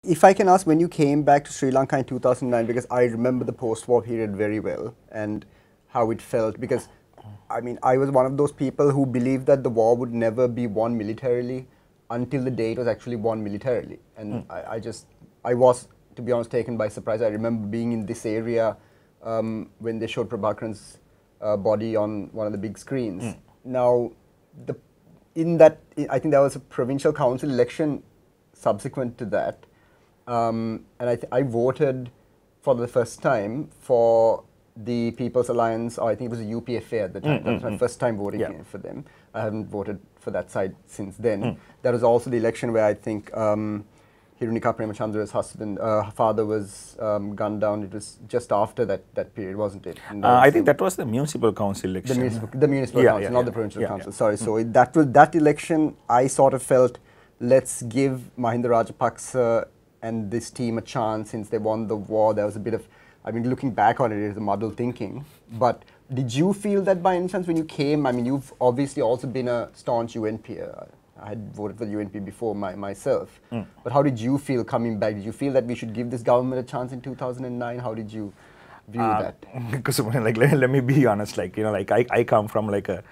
if I can ask, when you came back to Sri Lanka in 2009, because I remember the post-war period very well and how it felt, because I mean, I was one of those people who believed that the war would never be won militarily until the day it was actually won militarily. And I was, to be honest, taken by surprise. I remember being in this area when they showed Prabhakaran's body on one of the big screens. Now, I think there was a provincial council election subsequent to that. And I voted for the first time for the People's Alliance, or I think it was the UPFA at the time. That was my first time voting for them. I haven't voted for that side since then. That was also the election where I think Hirunika Premachandra's father was gunned down. It was just after that period, wasn't it? I think that was the municipal council election. The municipal council, not the provincial council. Sorry. So that election, I sort of felt, let's give Mahinda Rajapaksa and this team a chance since they won the war. There was a bit of, I mean, looking back on it, it is a muddled thinking. But did you feel that by any chance when you came? I mean, you've obviously also been a staunch UNPer. I had voted for the UNP before myself. But how did you feel coming back? Did you feel that we should give this government a chance in 2009? How did you view that? Because like, let me be honest, like, you know, like I come from like a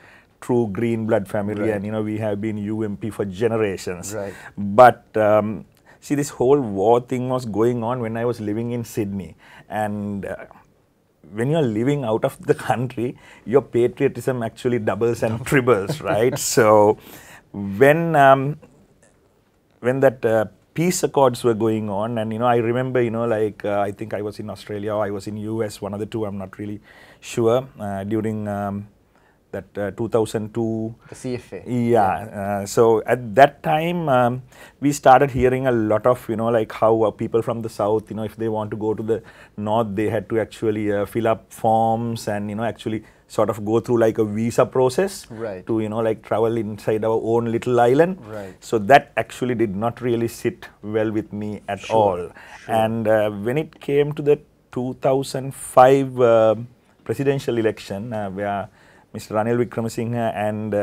true green blood family, and, you know, we have been UMP for generations. Right. But see, this whole war thing was going on when I was living in Sydney. And when you're living out of the country, your patriotism actually doubles and triples, right? So when that peace accords were going on, and, you know, I remember, you know, like I think I was in Australia or I was in US, one of the two, I'm not really sure, during that 2002. The CFA. Yeah. So at that time, we started hearing a lot of, you know, like how people from the south, you know, if they want to go to the north, they had to actually fill up forms and, you know, actually sort of go through like a visa process to, you know, like travel inside our own little island. So that actually did not really sit well with me at all. And when it came to the 2005 presidential election, where Mr. Ranil Wickremesinghe and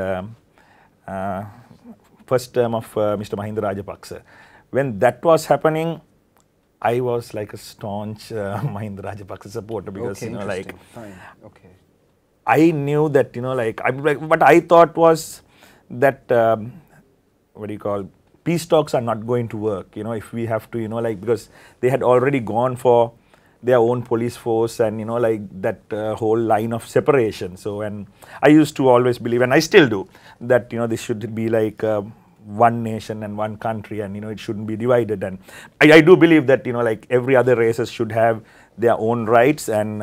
first term of Mr. Mahinda Rajapaksa, when that was happening, I was like a staunch Mahinda Rajapaksa supporter, because, you know, like, I knew that, you know, like, what I thought was that, what do you call, peace talks are not going to work, you know, if we have to, you know, like, because they had already gone for their own police force and, you know, like that whole line of separation. So, and I used to always believe, and I still do, that, you know, this should be like one nation and one country, and, you know, it shouldn't be divided. And I do believe that, you know, like every other races should have their own rights and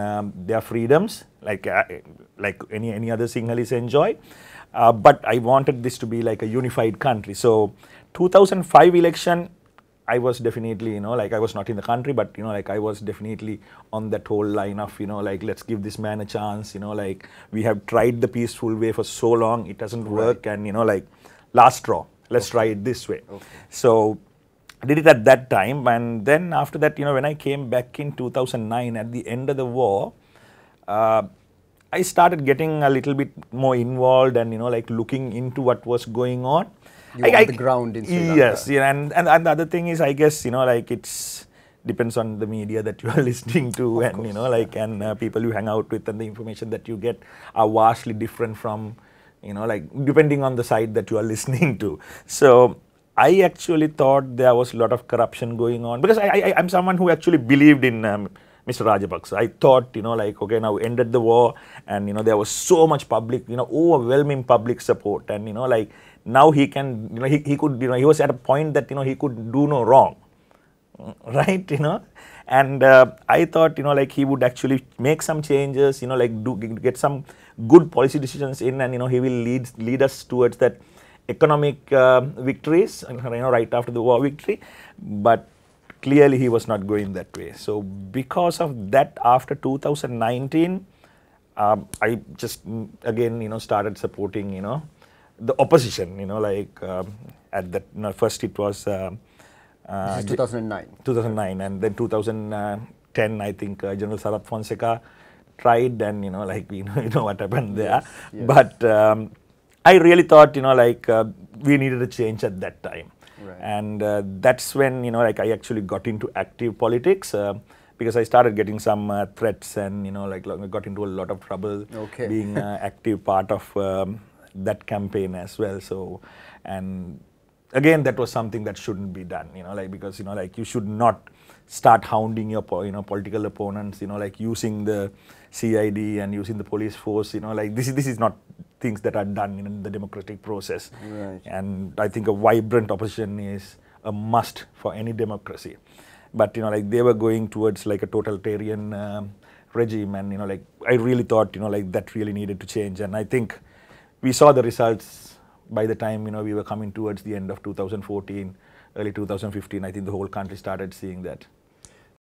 their freedoms, like any other Sinhalese enjoy. But I wanted this to be like a unified country. So 2005 election, I was definitely, you know, like I was not in the country, but, you know, like I was definitely on that whole line of, you know, like, let's give this man a chance, you know, like we have tried the peaceful way for so long, it doesn't work, and, you know, like last straw, let's try it this way. So I did it at that time, and then after that, you know, when I came back in 2009 at the end of the war, I started getting a little bit more involved and, you know, like looking into what was going on. You were on the ground in Sri Lanka. Yes, yeah, and the other thing is, I guess, you know, like it's depends on the media that you are listening to, and, you know, like, and people you hang out with, and the information that you get are vastly different from, you know, like depending on the side that you are listening to. So I actually thought there was a lot of corruption going on, because I'm someone who actually believed in Mr. Rajapaksa. I thought, you know, like, okay, now ended the war, and, you know, there was so much public, you know, overwhelming public support, and, you know, like now he can, you know, he could, you know, he was at a point that, you know, he could do no wrong, right, you know, and I thought, you know, like he would actually make some changes, you know, like get some good policy decisions in, and, you know, he will lead us towards that economic victories, you know, right after the war victory. But clearly he was not going that way. So because of that, after 2019, I just again, you know, started supporting, you know, the opposition, you know, like at that, you know, first it was this is 2009. 2009, and then 2010, I think General Sarath Fonseca tried, and, you know, like, you know what happened there. But I really thought, you know, like we needed a change at that time. And that's when, you know, like I actually got into active politics because I started getting some threats and, you know, like I got into a lot of trouble being an active part of that campaign as well. So, and again, that was something that shouldn't be done, you know, like, because, you know, like you should not start hounding your, you know, political opponents, you know, like using the CID and using the police force, you know, like this is not things that are done in the democratic process. And I think a vibrant opposition is a must for any democracy. But, you know, like they were going towards like a totalitarian regime, and, you know, like I really thought, you know, like that really needed to change. And I think we saw the results by the time, you know, we were coming towards the end of 2014, early 2015. I think the whole country started seeing that.